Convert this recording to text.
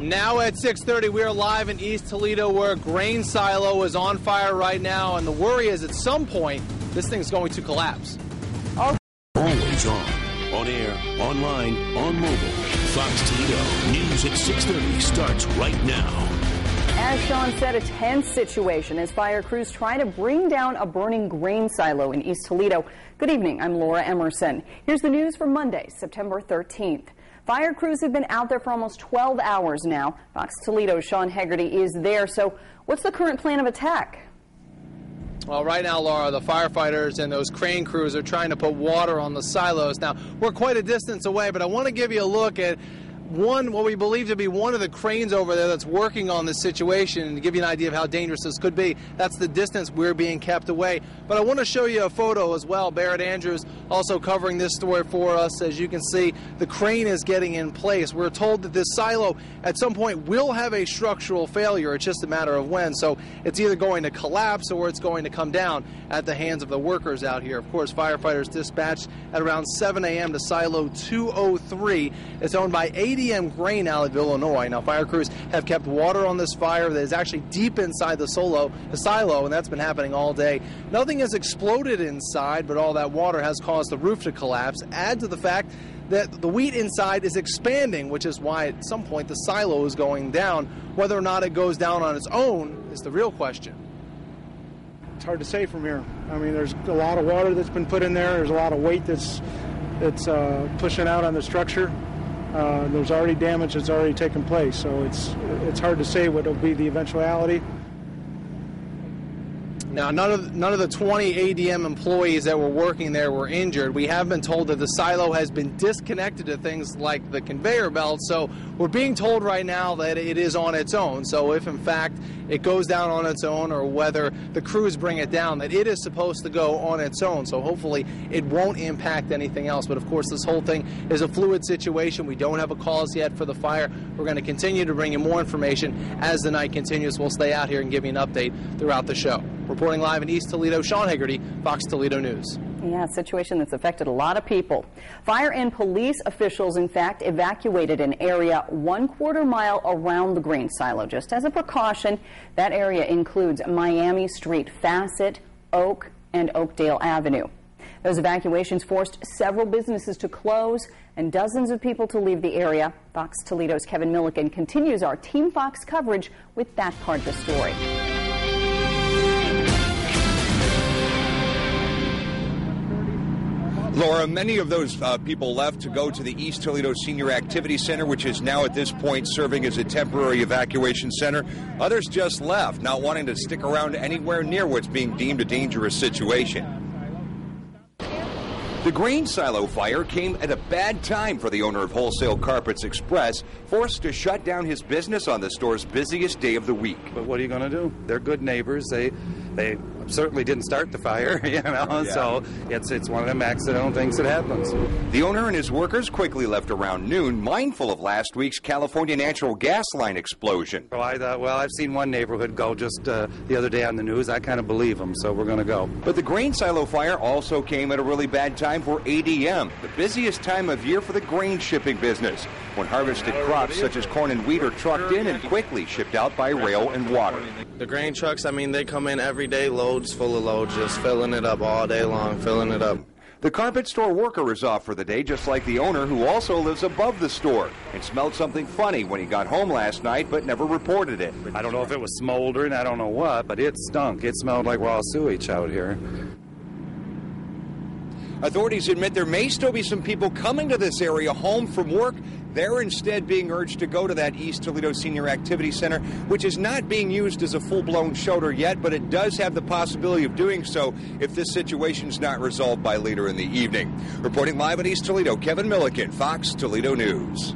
Now at 6:30, we are live in East Toledo where a grain silo is on fire right now, and the worry is at some point this thing's going to collapse. Always on air, online, on mobile. Fox Toledo News at 6:30 starts right now. As Sean said, a tense situation as fire crews try to bring down a burning grain silo in East Toledo. Good evening, I'm Laura Emerson. Here's the news for Monday, September 13th. Fire crews have been out there for almost 12 hours now. Fox Toledo's Sean Hegarty is there. So what's the current plan of attack? Well, right now, Laura, the firefighters and those crane crews are trying to put water on the silos. Now, we're quite a distance away, but I want to give you a look at what we believe to be one of the cranes over there that's working on this situation, and to give you an idea of how dangerous this could be. That's the distance we're being kept away. But I want to show you a photo as well. Barrett Andrews also covering this story for us. As you can see, the crane is getting in place. We're told that this silo at some point will have a structural failure. It's just a matter of when. So it's either going to collapse or it's going to come down at the hands of the workers out here. Of course, firefighters dispatched at around 7 a.m. to silo 203. It's owned by ADM Grain out of Illinois. Now, fire crews have kept water on this fire that is actually deep inside the silo, and that's been happening all day. Nothing has exploded inside, but all that water has caused the roof to collapse. Add to the fact that the wheat inside is expanding, which is why at some point the silo is going down. Whether or not it goes down on its own is the real question. It's hard to say from here. I mean, there's a lot of water that's been put in there. There's a lot of weight that's pushing out on the structure. There's already damage that's already taken place, so it's hard to say what will be the eventuality. Now, none of the 20 ADM employees that were working there were injured. We have been told that the silo has been disconnected to things like the conveyor belt, so we're being told right now that it is on its own. So if, in fact, it goes down on its own, or whether the crews bring it down, that it is supposed to go on its own. So hopefully it won't impact anything else. But, of course, this whole thing is a fluid situation. We don't have a cause yet for the fire. We're going to continue to bring you more information as the night continues. We'll stay out here and give you an update throughout the show. Reporting live in East Toledo, Sean Hegarty, Fox Toledo News. Yeah, a situation that's affected a lot of people. Fire and police officials, in fact, evacuated an area 1/4 mile around the grain silo. Just as a precaution, that area includes Miami Street, Fassett, Oak, and Oakdale Avenue. Those evacuations forced several businesses to close and dozens of people to leave the area. Fox Toledo's Kevin Milliken continues our Team Fox coverage with that part of the story. Laura, many of those people left to go to the East Toledo Senior Activity Center, which is now at this point serving as a temporary evacuation center. Others just left, not wanting to stick around anywhere near what's being deemed a dangerous situation. The grain silo fire came at a bad time for the owner of Wholesale Carpets Express, forced to shut down his business on the store's busiest day of the week. But what are you going to do? They're good neighbors. They certainly didn't start the fire, so it's one of them accidental things that happens. The owner and his workers quickly left around noon, mindful of last week's California natural gas line explosion. So I thought, well, I've seen one neighborhood go just the other day on the news. I kind of believe them, so we're going to go. But the grain silo fire also came at a really bad time for ADM, the busiest time of year for the grain shipping business, when harvested crops such as corn and wheat are trucked in and quickly shipped out by rail and water. The grain trucks, I mean, they come in every day, loads full of loads, just filling it up all day long, filling it up. The carpet store worker is off for the day, just like the owner, who also lives above the store, and smelled something funny when he got home last night, but never reported it. I don't know if it was smoldering, I don't know what, but it stunk. It smelled like raw sewage out here. Authorities admit there may still be some people coming to this area home from work. They're instead being urged to go to that East Toledo Senior Activity Center, which is not being used as a full-blown shelter yet, but it does have the possibility of doing so if this situation's not resolved by later in the evening. Reporting live in East Toledo, Kevin Milliken, Fox Toledo News.